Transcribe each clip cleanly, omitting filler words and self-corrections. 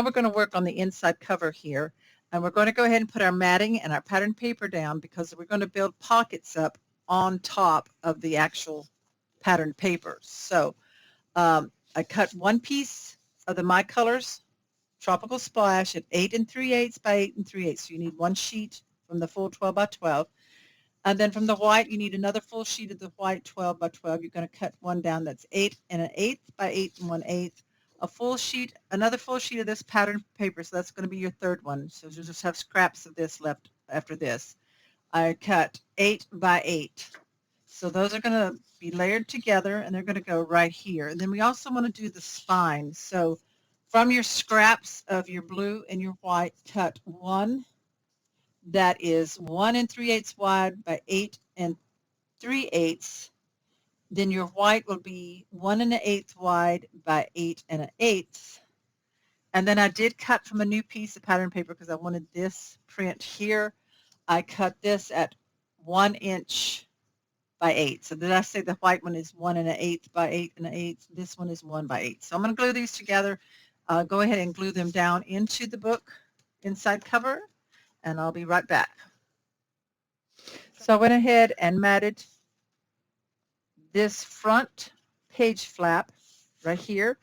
now we're going to work on the inside cover here. And we're going to go ahead and put our matting and our pattern paper down because we're going to build pockets up on top of the actual pattern paper. So I cut one piece of the My Colors Tropical Splash at 8 3/8 by 8 3/8. So you need one sheet from the full 12 by 12. And then from the white, you need another full sheet of the white 12 by 12. You're going to cut one down that's 8 1/8 by 8 1/8. A full sheet, another full sheet of this pattern paper. So that's going to be your third one. So you'll just have scraps of this left after this. I cut 8 by 8. So those are going to be layered together and they're going to go right here. And then we also want to do the spine. So from your scraps of your blue and your white, cut one that is 1 3/8 wide by 8 3/8. Then your white will be 1 1/8 wide by 8 1/8. And then I did cut from a new piece of pattern paper because I wanted this print here. I cut this at 1 inch by 8. So did I say the white one is 1 1/8 by 8 1/8? This one is 1 by 8. So I'm going to glue these together. Go ahead and glue them down into the book inside cover, and I'll be right back. So I went ahead and matted this front page flap right here,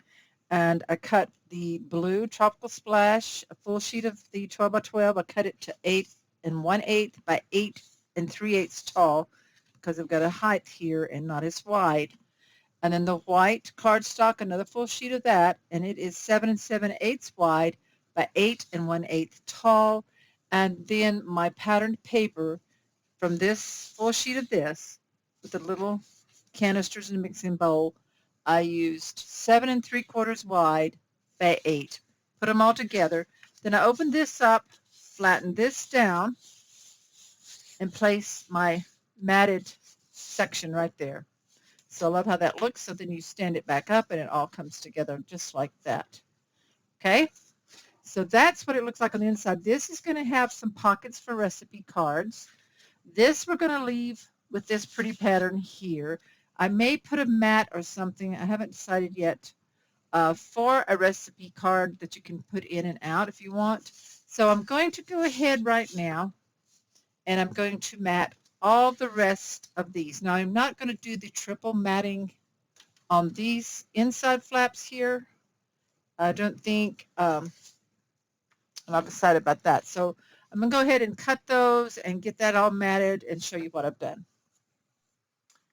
and I cut the blue Tropical Splash, a full sheet of the 12 by 12. I cut it to 8 1/8 by 8 3/8 tall because I've got a height here and not as wide. And then the white cardstock, another full sheet of that, and it is 7 7/8 wide by 8 1/8 tall. And then my patterned paper from this full sheet of this with the little canisters and mixing bowl, I used 7 3/4 wide by 8. Put them all together. Then I opened this up, flattened this down, and place my matted section right there. So I love how that looks. So then you stand it back up and it all comes together just like that. Okay, so that's what it looks like on the inside. This is going to have some pockets for recipe cards. This we're going to leave with this pretty pattern here. I may put a mat or something, I haven't decided yet, for a recipe card that you can put in and out if you want. So I'm going to go ahead right now and I'm going to mat all the rest of these. Now I'm not going to do the triple matting on these inside flaps here. I don't think, I'm not decided about that. So I'm going to go ahead and cut those and get that all matted and show you what I've done.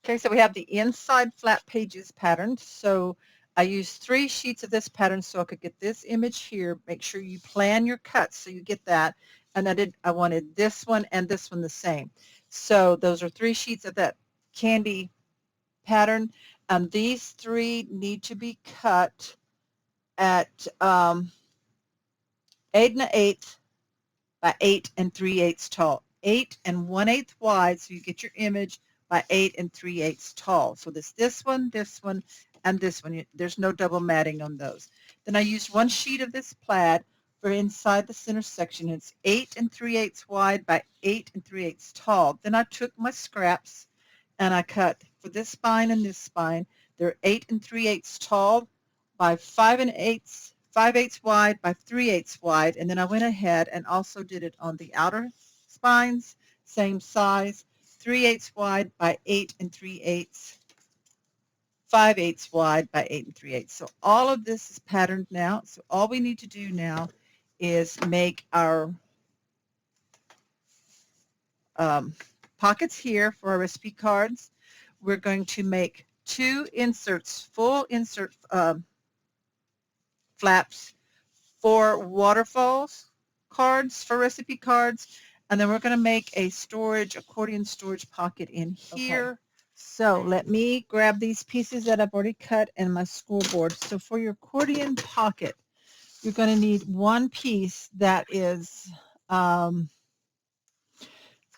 Okay, so we have the inside flap pages patterned. So I used 3 sheets of this pattern so I could get this image here. Make sure you plan your cuts so you get that. And I wanted this one and this one the same. So those are 3 sheets of that candy pattern. These 3 need to be cut at 8 1/8 by 8 3/8 tall. 8 1/8 wide, so you get your image, by 8 3/8 tall. So this one, and this one. There's no double matting on those. Then I used 1 sheet of this plaid for inside the center section. It's 8 3/8 wide by 8 3/8 tall. Then I took my scraps and I cut for this spine and this spine. They're 8 3/8 tall by 5 5/8 wide by 3/8 wide. And then I went ahead and also did it on the outer spines, same size, 3/8 wide by 8 3/8, 5/8 wide by 8 3/8. So all of this is patterned now. So all we need to do now is make our pockets here for our recipe cards. We're going to make 2 inserts, full insert flaps for waterfalls cards, for recipe cards. And then we're going to make a accordion storage pocket in here. Okay. So let me grab these pieces that I've already cut and my scoreboard. So for your accordion pocket, you're going to need 1 piece that is 10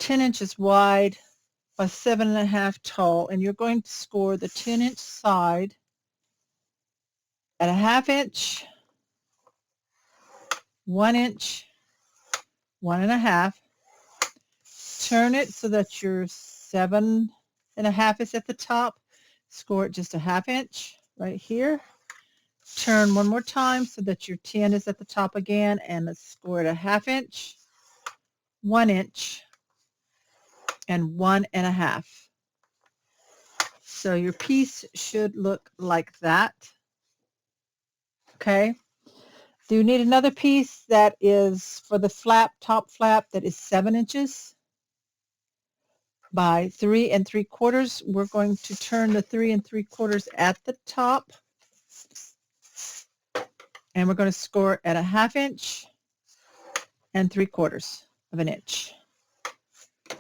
inches wide by 7.5 tall. And you're going to score the 10-inch side at 1/2 inch, 1 inch, 1.5. Turn it so that your 7.5 is at the top. Score it just 1/2 inch right here. turn one more time so that your 10 is at the top again, and let's score it a 1/2 inch, 1 inch, and 1 1/2. So your piece should look like that. Okay. Do you need another piece that is for the flap, top flap, that is 7 inches by 3 3/4? We're going to turn the 3 3/4 at the top, and we're going to score it at a 1/2 inch and 3/4 of an inch.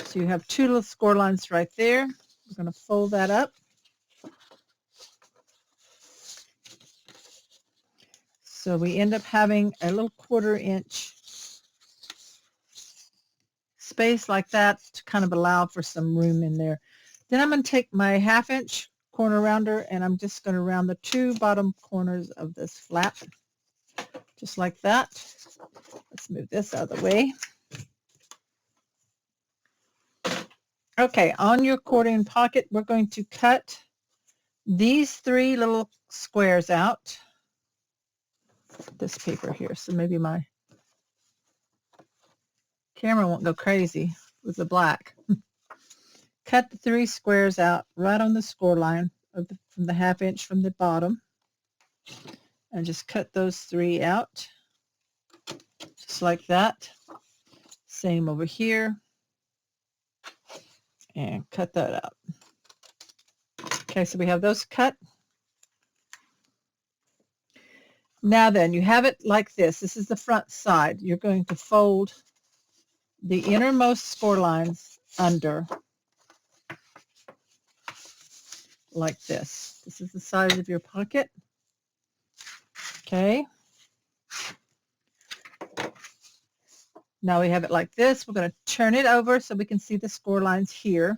So you have 2 little score lines right there. We're going to fold that up. So we end up having a little 1/4 inch space like that to kind of allow for some room in there. Then I'm going to take my 1/2 inch corner rounder, and I'm just going to round the 2 bottom corners of this flap, just like that. Let's move this out of the way. Okay, on your accordion pocket, we're going to cut these 3 little squares out. This paper here, so maybe my camera won't go crazy with the black. Cut the 3 squares out right on the score line from the 1/2 inch from the bottom, and just cut those 3 out, just like that. Same over here, and cut that out. Okay, so we have those cut. Now then, you have it like this. This is the front side. You're going to fold the innermost score lines under like this. This is the size of your pocket. Okay. Now we have it like this. We're going to turn it over so we can see the score lines here.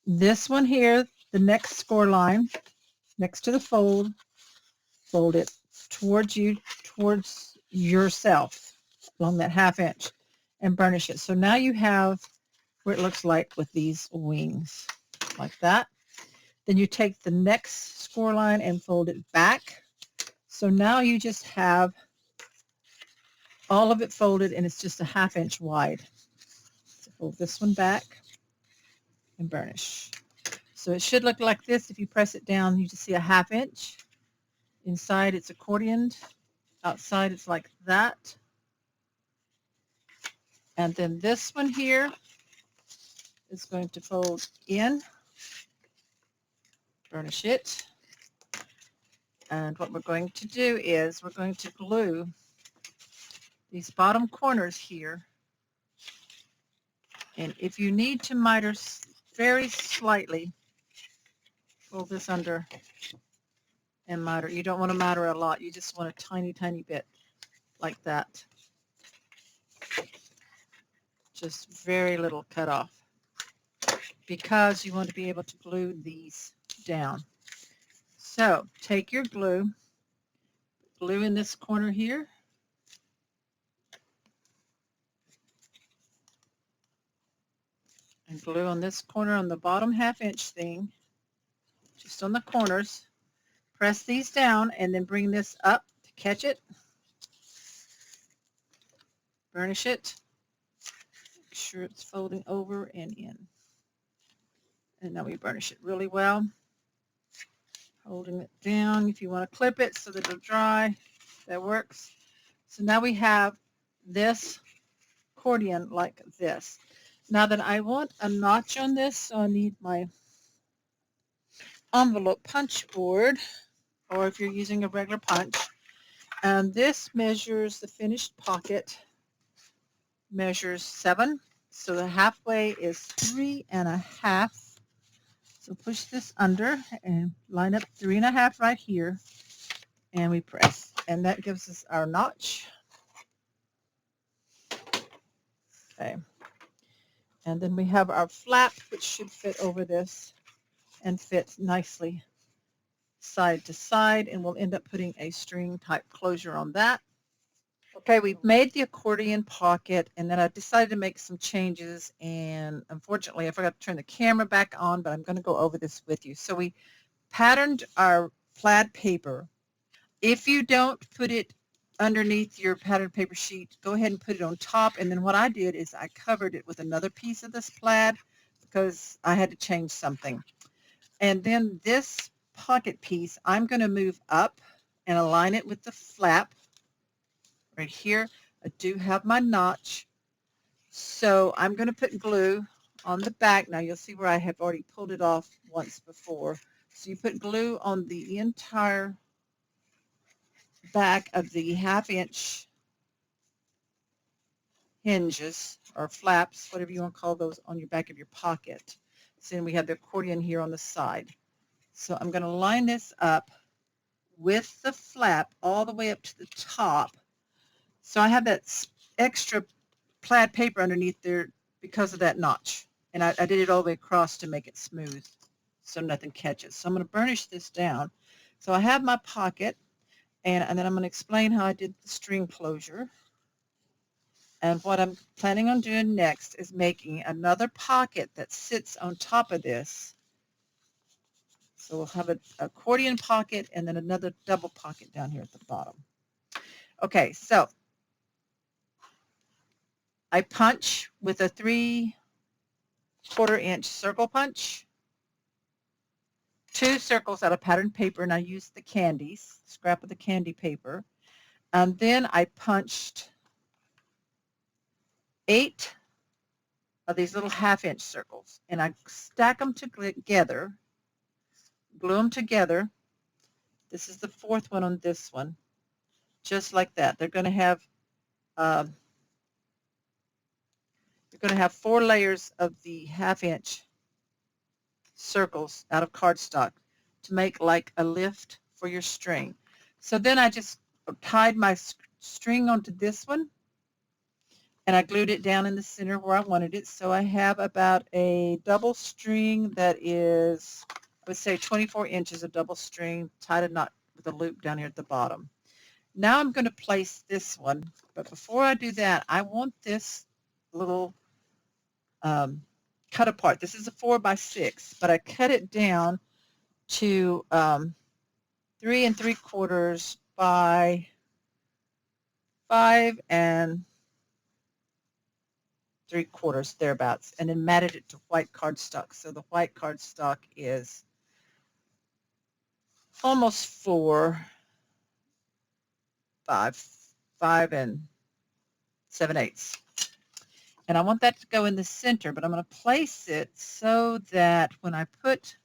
This one here, the next score line, next to the fold, fold it towards you, towards yourself along that 1/2 inch, and burnish it. So now you have what it looks like with these wings, like that. Then you take the next score line and fold it back. So now you just have all of it folded, and it's just a 1/2 inch wide. So fold this one back and burnish. So it should look like this. If you press it down, you just see a 1/2 inch. Inside it's accordioned. Outside it's like that. And then this one here is going to fold in, burnish it. And what we're going to do is we're going to glue these bottom corners here. And if you need to miter very slightly, fold this under and miter. You don't want to miter a lot. You just want a tiny, tiny bit like that. Just very little cut off, because you want to be able to glue these down. So take your glue in this corner here, and glue on this corner on the bottom 1/2 inch thing, just on the corners. Press these down and then bring this up to catch it. Burnish it. Make sure it's folding over and in. And now we burnish it really well. Holding it down. If you want to clip it so that it'll dry, that works. So now we have this accordion like this. Now then, I want a notch on this, so I need my envelope punch board, or if you're using a regular punch. And this measures, the finished pocket measures 7. So the halfway is 3 1/2. So push this under and line up 3 1/2 right here, and we press. And that gives us our notch. Okay. And then we have our flap, which should fit over this and fit nicely side to side, and we'll end up putting a string type closure on that. Okay, we've made the accordion pocket, and then I decided to make some changes, and unfortunately I forgot to turn the camera back on, but I'm going to go over this with you. So we patterned our plaid paper If you don't put it underneath your pattern paper sheet, go ahead and put it on top. And then what I did is I covered it with another piece of this plaid because I had to change something. And then this pocket piece, I'm going to move up and align it with the flap right here. I do have my notch. So I'm going to put glue on the back. Now you'll see where I have already pulled it off once before. So you put glue on the entire back of the 1/2 inch hinges or flaps, whatever you want to call those, on your back of your pocket. So then we have the accordion here on the side. So I'm going to line this up with the flap all the way up to the top. So I have that extra plaid paper underneath there because of that notch. And I did it all the way across to make it smooth so nothing catches. So I'm going to burnish this down. So I have my pocket, and then I'm going to explain how I did the string closure. And what I'm planning on doing next is making another pocket that sits on top of this. So we'll have an accordion pocket and then another double pocket down here at the bottom. Okay, so I punch with a 3/4 inch circle punch, 2 circles out of pattern paper, and I used the candies, scrap of the candy paper. And then I punched 8 of these little 1/2 inch circles, and I stack them together, glue them together. This is the 4th one on this one, just like that. They're going to have 4 layers of the 1/2 inch circles out of cardstock to make like a lift for your string. So then I just tied my string onto this one, and I glued it down in the center where I wanted it. So I have about a double string that is, I would say, 24 inches of double string, tied a knot with a loop down here at the bottom. Now I'm going to place this one, but before I do that, I want this little cut apart. This is a 4x6, but I cut it down to 3 3/4 by 5 3/4, thereabouts, and then matted it to white cardstock. So the white cardstock is almost 4, 5 7/8. And I want that to go in the center, but I'm going to place it so that when I put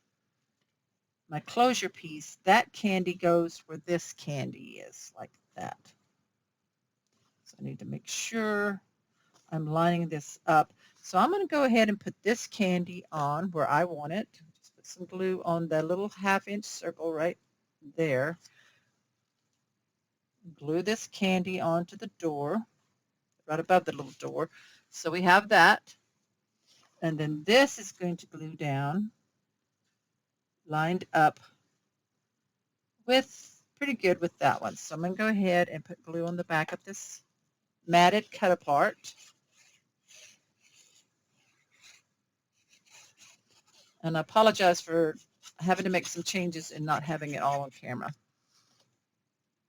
my closure piece, that candy goes where this candy is, like that. So I need to make sure I'm lining this up. So I'm going to go ahead and put this candy on where I want it. Just put some glue on the little 1/2 inch circle right there. Glue this candy onto the door, right above the little door. So we have that. And then this is going to glue down, lined up with, pretty good with that one. So I'm going to go ahead and put glue on the back of this matted cut apart. And I apologize for having to make some changes and not having it all on camera.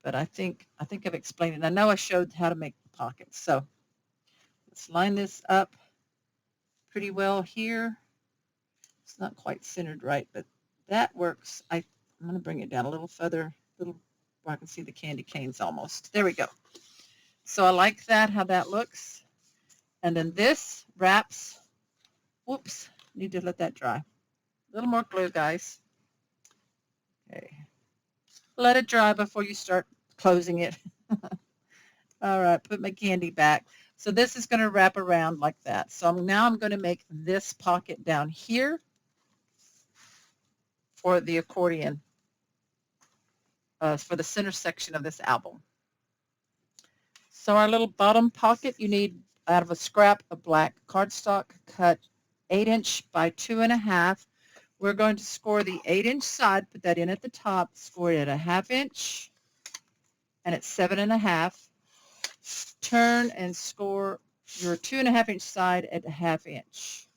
But I think I've explained it. I know I showed how to make the pockets. So let's line this up pretty well here. It's not quite centered right, but that works. I'm going to bring it down a little further, where I can see the candy canes almost. There we go. So I like that, how that looks. And then this wraps, whoops, need to let that dry. A little more glue, guys. Okay. Let it dry before you start closing it. All right, put my candy back. So this is going to wrap around like that. So now I'm going to make this pocket down here for the accordion, for the center section of this album. So our little bottom pocket, you need out of a scrap of black cardstock, cut 8 inch by 2.5. We're going to score the 8 inch side, put that in at the top, score it at 1/2 inch, and at 7.5. Turn and score your 2.5 inch side at 1/2 inch.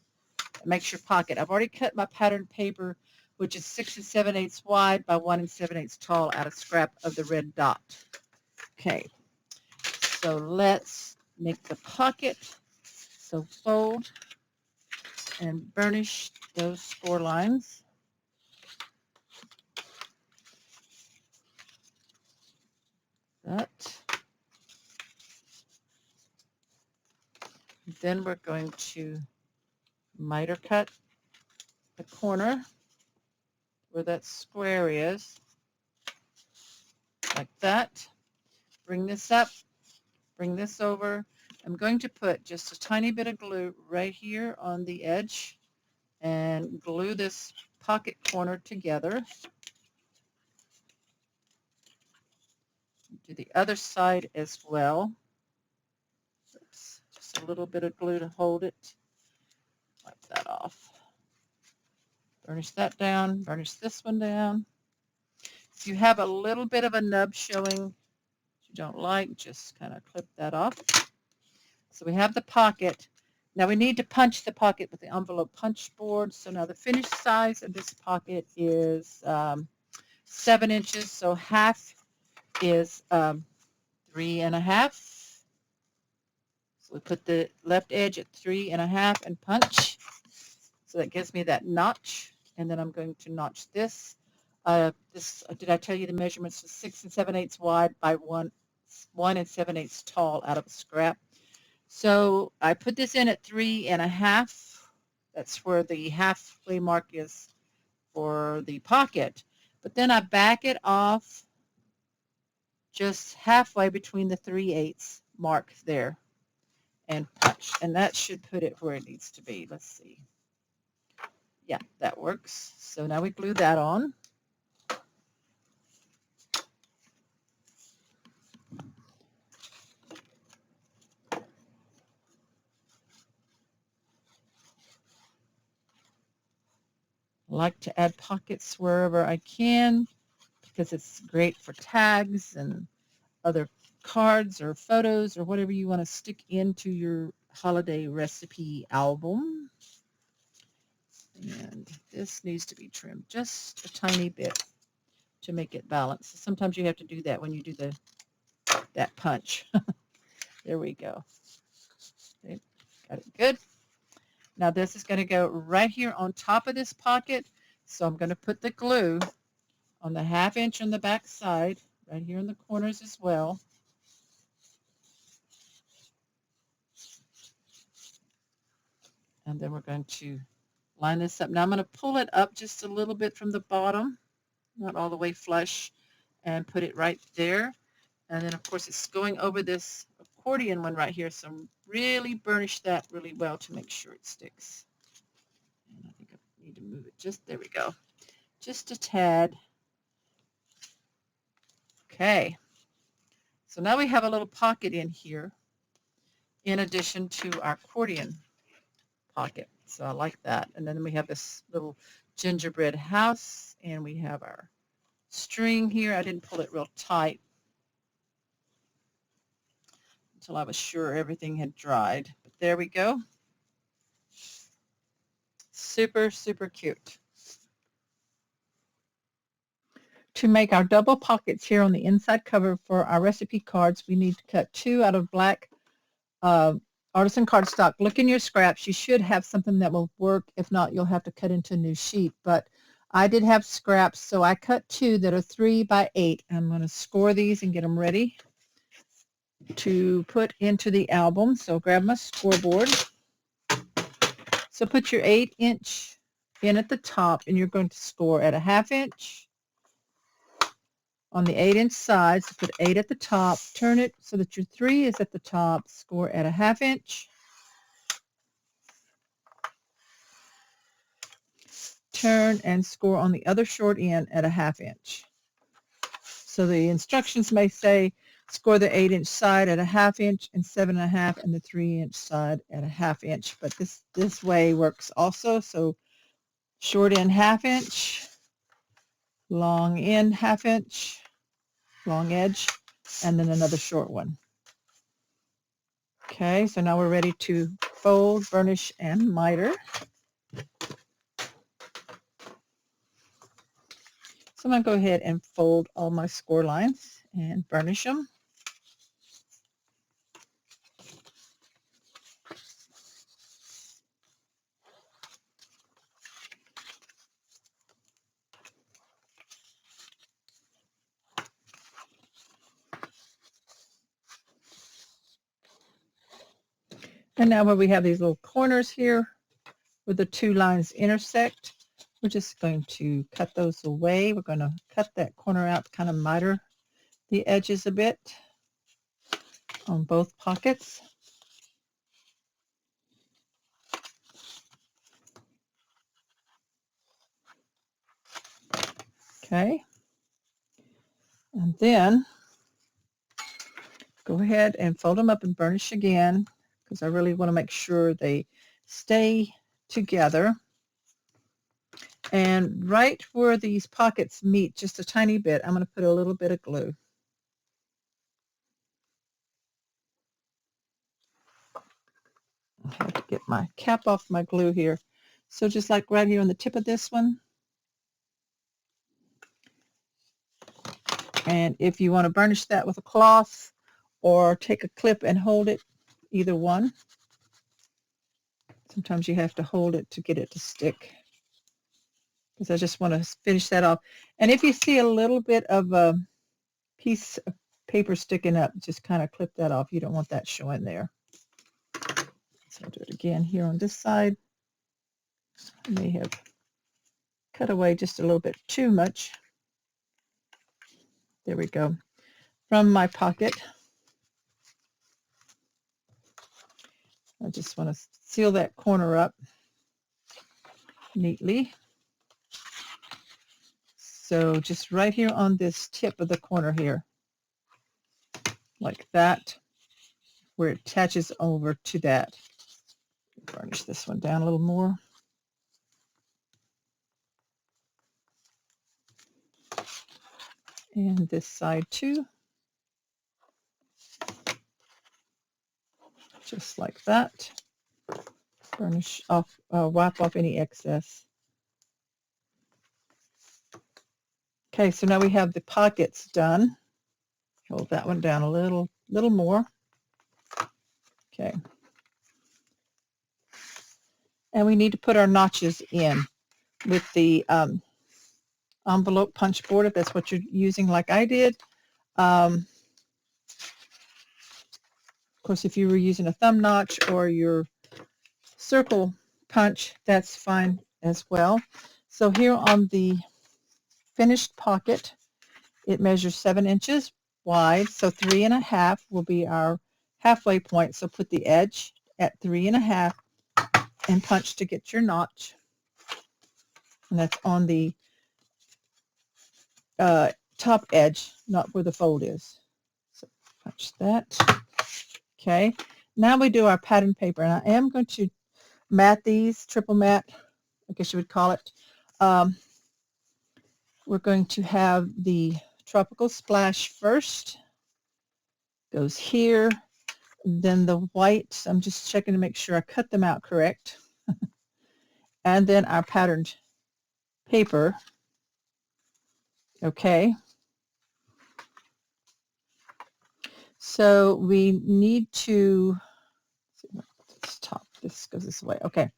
It makes your pocket. I've already cut my pattern paper which is 6 7/8 wide by 1 7/8 tall out of scrap of the red dot. Okay, so let's make the pocket. So fold and burnish those score lines. That. Then we're going to miter cut the corner where that square is, like that. Bring this up, bring this over. I'm going to put just a tiny bit of glue right here on the edge and glue this pocket corner together. Do the other side as well. Oops, just a little bit of glue to hold it. Wipe that off. Burnish that down, burnish this one down. If you have a little bit of a nub showing you don't like, just kind of clip that off. So we have the pocket. Now we need to punch the pocket with the envelope punch board. So now the finished size of this pocket is 7 inches. So half is 3.5. So we put the left edge at 3.5 and punch. So that gives me that notch. And then I'm going to notch this. Did I tell you the measurements? 6 7/8 wide by 1 7/8 tall out of a scrap. So I put this in at 3.5. That's where the halfway mark is for the pocket. But then I back it off just halfway between the 3/8 mark there and punch. And that should put it where it needs to be. Let's see. Yeah, that works. So now we glue that on. I like to add pockets wherever I can because it's great for tags and other cards or photos or whatever you want to stick into your holiday recipe album. And this needs to be trimmed just a tiny bit to make it balanced. Sometimes you have to do that when you do that punch. There we go. Okay, got it good. Now this is going to go right here on top of this pocket. So I'm going to put the glue on the 1/2 inch on the back side, right here in the corners as well. And then we're going to line this up. Now I'm going to pull it up just a little bit from the bottom, not all the way flush, and put it right there. And then of course it's going over this accordion one right here, so really burnish that really well to make sure it sticks. And I think I need to move it just, there we go, just a tad. Okay, so now we have a little pocket in here in addition to our accordion pocket. So I like that. And then we have this little gingerbread house, and we have our string here. I didn't pull it real tight until I was sure everything had dried. But there we go. Super, super cute. To make our double pockets here on the inside cover for our recipe cards, we need to cut 2 out of black Artisan cardstock. Look in your scraps. You should have something that will work. If not, you'll have to cut into a new sheet. But I did have scraps, so I cut 2 that are 3 by 8. I'm going to score these and get them ready to put into the album. So grab my scoreboard. So put your 8-inch in at the top, and you're going to score at a 1/2 inch. On the 8-inch side, so put 8 at the top, turn it so that your 3 is at the top, score at a 1/2 inch. Turn and score on the other short end at a 1/2 inch. So the instructions may say score the 8-inch side at a 1/2 inch and 7.5 and the 3-inch side at a 1/2 inch. But this way works also. So short end 1/2 inch, long end 1/2 inch, long edge, and then another short one. Okay, so now we're ready to fold, burnish, and miter. So I'm going to go ahead and fold all my score lines and burnish them. And now where we have these little corners here where the two lines intersect, we're just going to cut those away. We're going to cut that corner out to kind of miter the edges a bit on both pockets. Okay. And then go ahead and fold them up and burnish again, because I really want to make sure they stay together. And right where these pockets meet just a tiny bit, I'm going to put a little bit of glue. I have to get my cap off my glue here. So just like right here on the tip of this one. And if you want to burnish that with a cloth or take a clip and hold it, either one. Sometimes you have to hold it to get it to stick, because I just want to finish that off. And if you see a little bit of a piece of paper sticking up, just kind of clip that off. You don't want that showing there. So I'll do it again here on this side. I may have cut away just a little bit too much. There we go. From my pocket, I just want to seal that corner up neatly. So just right here on this tip of the corner here, like that, where it attaches over to that. Burnish this one down a little more. And this side too. Just like that. Burnish off, wipe off any excess. Okay, so now we have the pockets done. Hold that one down a little more. Okay. And we need to put our notches in with the envelope punch board, if that's what you're using like I did. Of course, if you were using a thumb notch or your circle punch, that's fine as well. So here on the finished pocket, it measures 7 inches wide, so 3.5 will be our halfway point. So put the edge at 3.5 and punch to get your notch. And that's on the top edge, not where the fold is. So punch that. Okay, now we do our pattern paper, and I am going to mat these, triple mat, I guess you would call it. We're going to have the tropical splash first. Goes here. Then the white, I'm just checking to make sure I cut them out correct. And then our patterned paper. Okay. So we need to, let's top, this goes this way. Okay.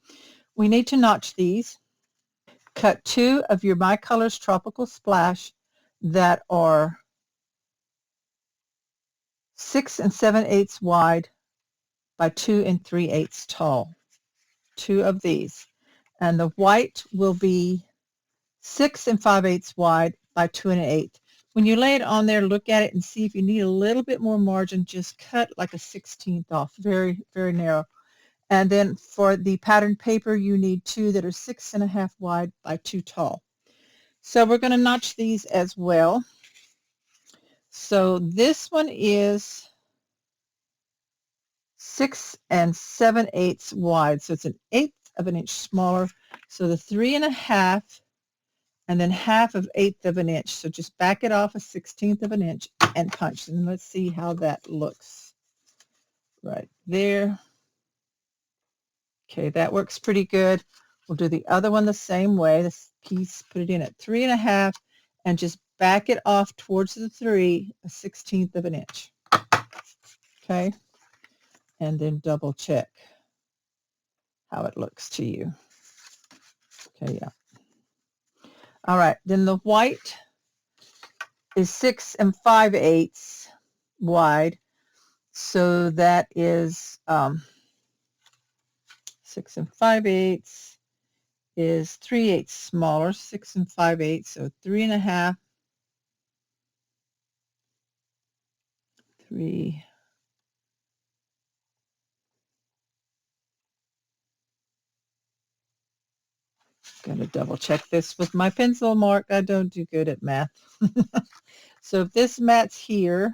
We need to notch these. Cut 2 of your My Colors Tropical Splash that are 6 7/8 wide by 2 3/8 tall. 2 of these. And the white will be 6 5/8 wide by 2 1/8. When you lay it on there, look at it and see if you need a little bit more margin. Just cut like a 1/16 off, very, very narrow. And then for the patterned paper, you need 2 that are 6 1/2 wide by 2 tall. So we're going to notch these as well. So this one is 6 7/8 wide. So it's 1/8 of an inch smaller. So the 3.5 and then 1/2 of 1/8 of an inch. So just back it off a 1/16 of an inch and punch. And let's see how that looks right there. Okay, that works pretty good. We'll do the other one the same way. This piece, put it in at 3.5 and just back it off towards the 3, a 1/16 of an inch. Okay, and then double check how it looks to you. Okay, yeah. All right, then the white is 6 5/8 wide, so that is 6 5/8 is 3/8 smaller, 6 5/8, so 3.5, 3. Going to double check this with my pencil mark. I don't do good at math. So if this mat's here,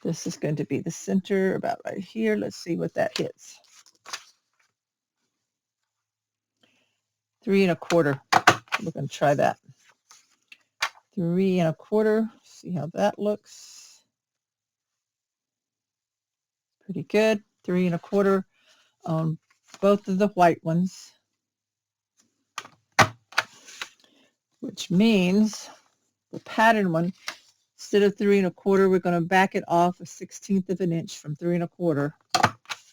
this is going to be the center about right here. Let's see what that hits. 3 1/4. We're going to try that. 3 1/4. See how that looks. Pretty good. 3 1/4 on both of the white ones, which means the pattern one, instead of 3 1/4, we're going to back it off a 1/16 of an inch from 3 1/4.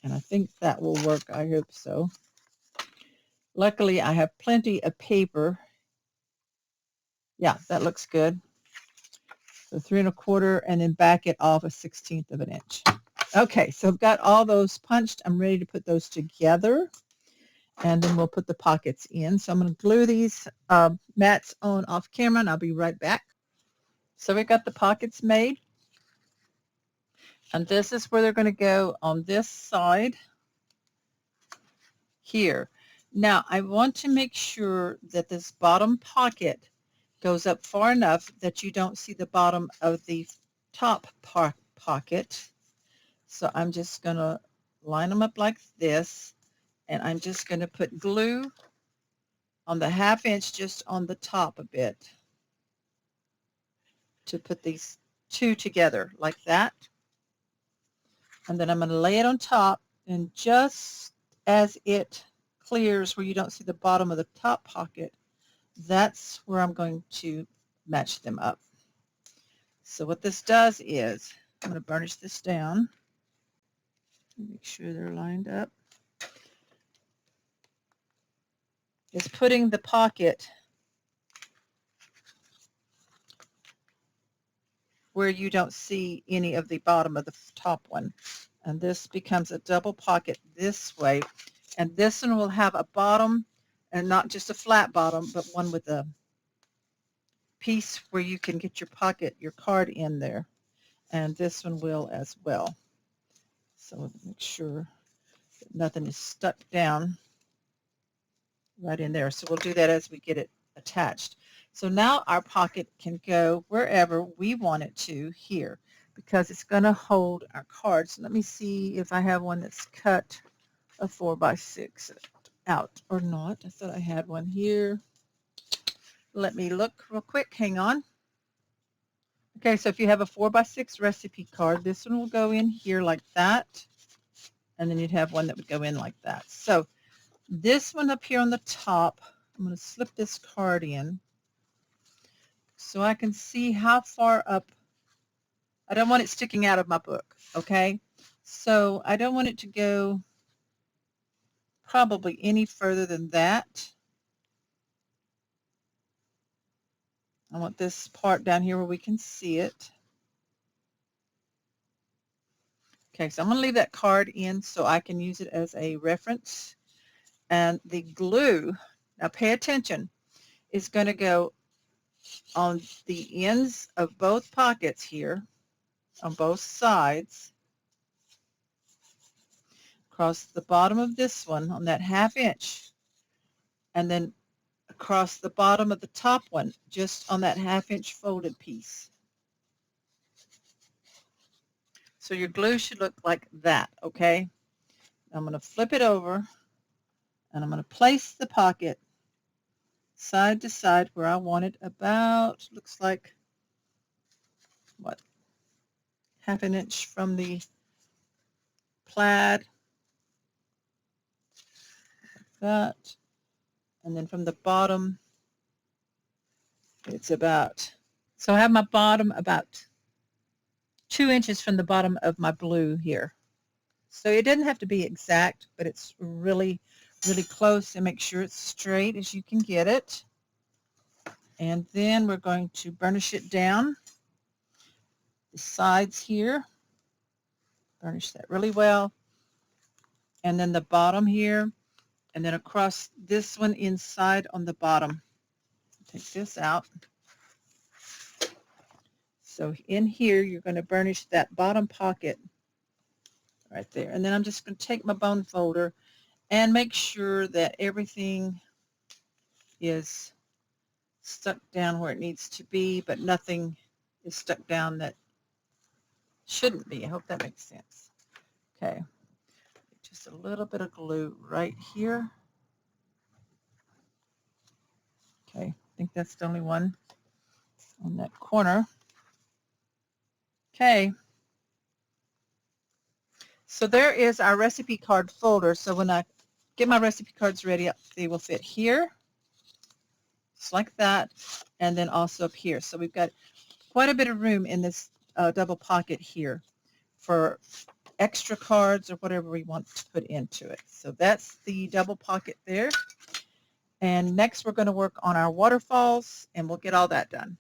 And I think that will work. I hope so. Luckily, I have plenty of paper. Yeah, that looks good. So 3 1/4, and then back it off a 1/16 of an inch. Okay, so I've got all those punched. I'm ready to put those together, and then we'll put the pockets in. So I'm going to glue these mats on off camera, and I'll be right back. So we've got the pockets made, and this is where they're going to go on this side here. Now, I want to make sure that this bottom pocket goes up far enough that you don't see the bottom of the top pocket. So I'm just going to line them up like this, and I'm just going to put glue on the 1/2 inch just on the top a bit to put these two together like that. And then I'm going to lay it on top, and just as it clears where you don't see the bottom of the top pocket, that's where I'm going to match them up. So what this does is, I'm going to burnish this down. Make sure they're lined up. It's putting the pocket where you don't see any of the bottom of the top one. And this becomes a double pocket this way. And this one will have a bottom, and not just a flat bottom, but one with a piece where you can get your pocket, your card in there. And this one will as well. So make sure that nothing is stuck down right in there. So we'll do that as we get it attached. So now our pocket can go wherever we want it to here, because it's going to hold our cards. Let me see if I have one that's cut a 4x6 out or not. I thought I had one here. Let me look real quick. Hang on. Okay, so if you have a 4x6 recipe card, this one will go in here like that, and then you'd have one that would go in like that. So this one up here on the top, I'm going to slip this card in so I can see how far up. I don't want it sticking out of my book, okay? So I don't want it to go probably any further than that. I want this part down here where we can see it. Okay, so I'm going to leave that card in so I can use it as a reference. And the glue, now pay attention, is going to go on the ends of both pockets here, on both sides, across the bottom of this one on that 1/2 inch, and then across the bottom of the top one, just on that 1/2 inch folded piece. So your glue should look like that, okay? I'm going to flip it over, and I'm going to place the pocket side to side where I want it, about, looks like, what, 1/2 inch from the plaid, like that, and then from the bottom It's about, so I have my bottom about 2 inches from the bottom of my blue here. So it doesn't have to be exact, but it's really, really close, and make sure it's straight as you can get it. And then we're going to burnish it down the sides here. Burnish that really well. And then the bottom here, and then across this one inside on the bottom. Take this out. So in here, you're going to burnish that bottom pocket right there. And then I'm just going to take my bone folder and make sure that everything is stuck down where it needs to be, but nothing is stuck down that shouldn't be. I hope that makes sense. Okay, just a little bit of glue right here. Okay, I think that's the only one on that corner. Okay, so there is our recipe card folder. So when I get my recipe cards ready, they will fit here, just like that, and then also up here. So we've got quite a bit of room in this double pocket here for extra cards or whatever we want to put into it. So that's the double pocket there. And next we're going to work on our waterfalls, and we'll get all that done.